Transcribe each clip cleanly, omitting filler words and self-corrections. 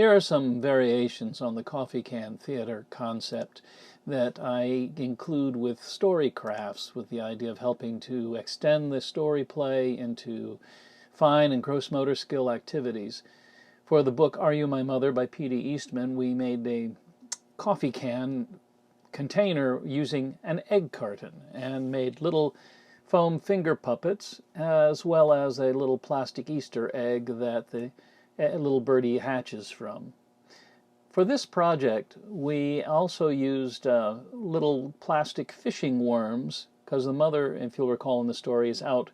Here are some variations on the coffee can theater concept that I include with story crafts, with the idea of helping to extend the story play into fine and gross motor skill activities. For the book Are You My Mother by P.D. Eastman, we made a coffee can container using an egg carton and made little foam finger puppets, as well as a little plastic Easter egg that the little birdie hatches from. For this project, we also used little plastic fishing worms, because the mother, if you'll recall in the story, is out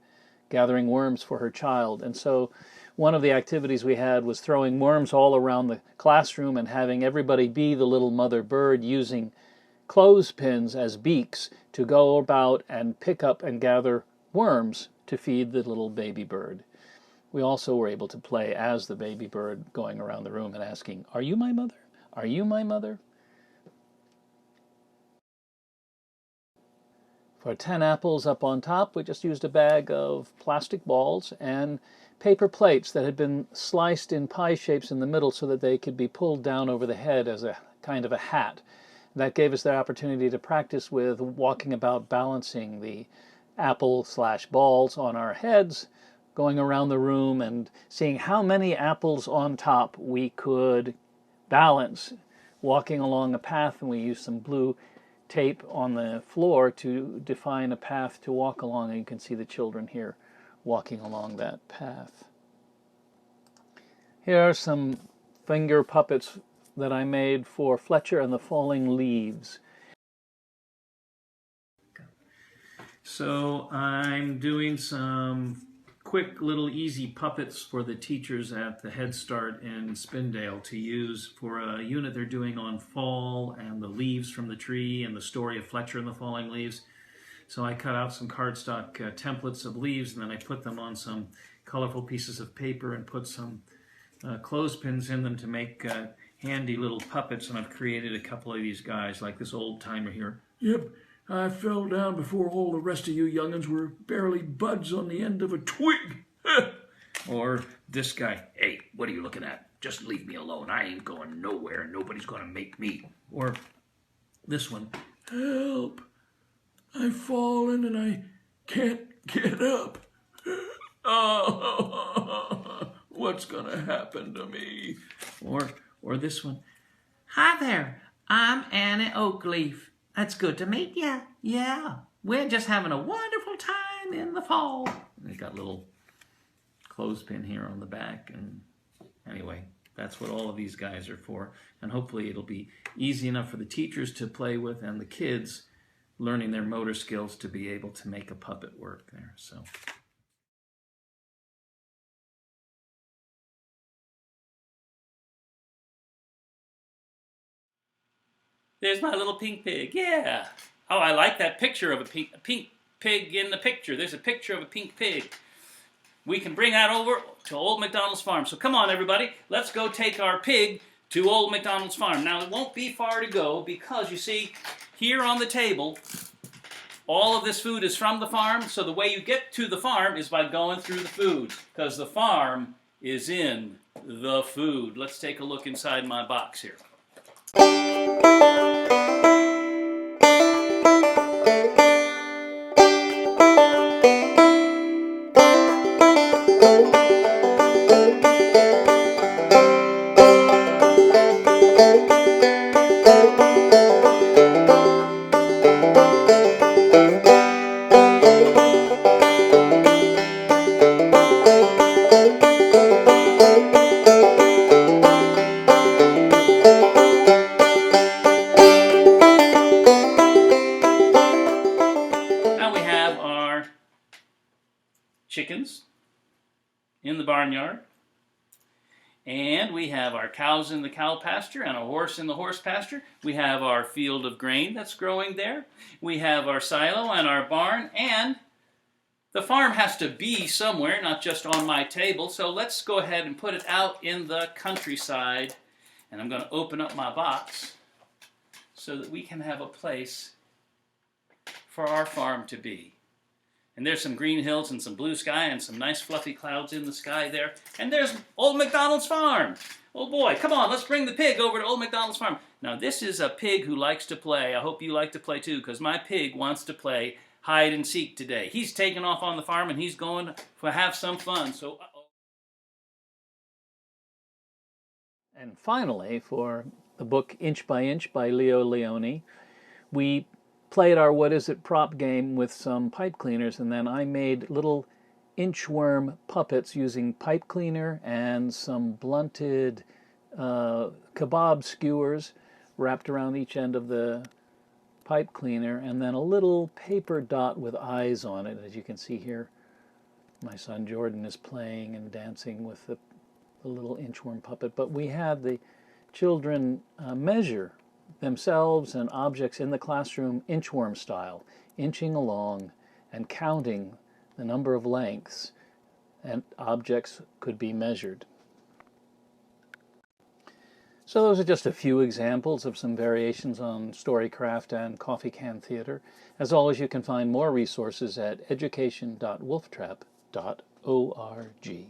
gathering worms for her child. And so one of the activities we had was throwing worms all around the classroom and having everybody be the little mother bird, using clothespins as beaks to go about and pick up and gather worms to feed the little baby bird. We also were able to play as the baby bird, going around the room and asking, "Are you my mother? Are you my mother?" For 10 apples up on top, we just used a bag of plastic balls and paper plates that had been sliced in pie shapes in the middle so that they could be pulled down over the head as a kind of a hat. That gave us the opportunity to practice with walking about, balancing the apple/balls on our heads, going around the room and seeing how many apples on top we could balance, walking along a path. And we used some blue tape on the floor to define a path to walk along, and you can see the children here walking along that path. Here are some finger puppets that I made for Fletcher and the Falling Leaves. So I'm doing some quick little easy puppets for the teachers at the Head Start in Spindale to use for a unit they're doing on fall and the leaves from the tree and the story of Fletcher and the Falling Leaves. So I cut out some cardstock templates of leaves, and then I put them on some colorful pieces of paper and put some clothespins in them to make handy little puppets, and I've created a couple of these guys, like this old timer here. "Yep, I fell down before all the rest of you young'uns were barely buds on the end of a twig." Or this guy, "Hey, what are you looking at? Just leave me alone. I ain't going nowhere, and nobody's going to make me." Or this one, "Help, I've fallen and I can't get up. Oh, what's going to happen to me?" Or this one, "Hi there, I'm Annie Oakleaf. It's good to meet you. Yeah, we're just having a wonderful time in the fall." And they got a little clothespin here on the back. And anyway, that's what all of these guys are for. And hopefully it'll be easy enough for the teachers to play with and the kids learning their motor skills to be able to make a puppet work there. So. There's my little pink pig, yeah. Oh, I like that picture of a pink pig in the picture. There's a picture of a pink pig. We can bring that over to Old MacDonald's farm. So come on, everybody, let's go take our pig to Old MacDonald's farm. Now, it won't be far to go because, you see, here on the table, all of this food is from the farm. So the way you get to the farm is by going through the food, because the farm is in the food. Let's take a look inside my box here. Chickens in the barnyard, and we have our cows in the cow pasture and a horse in the horse pasture. We have our field of grain that's growing there. We have our silo and our barn, and the farm has to be somewhere, not just on my table, so let's go ahead and put it out in the countryside. And I'm going to open up my box so that we can have a place for our farm to be. And there's some green hills and some blue sky and some nice fluffy clouds in the sky there. And there's Old MacDonald's farm. Oh boy, come on, let's bring the pig over to Old MacDonald's farm. Now this is a pig who likes to play. I hope you like to play too, because my pig wants to play hide and seek today. He's taking off on the farm and he's going to have some fun. So, uh-oh. And finally, for the book Inch by Inch by Leo Leone, we played our What Is It prop game with some pipe cleaners, and then I made little inchworm puppets using pipe cleaner and some blunted kebab skewers wrapped around each end of the pipe cleaner, and then a little paper dot with eyes on it. As you can see here, my son Jordan is playing and dancing with the little inchworm puppet. But we had the children measure themselves and objects in the classroom inchworm style, inching along and counting the number of lengths and objects could be measured. So those are just a few examples of some variations on Storycraft and Coffee Can Theater. As always, you can find more resources at education.wolftrap.org.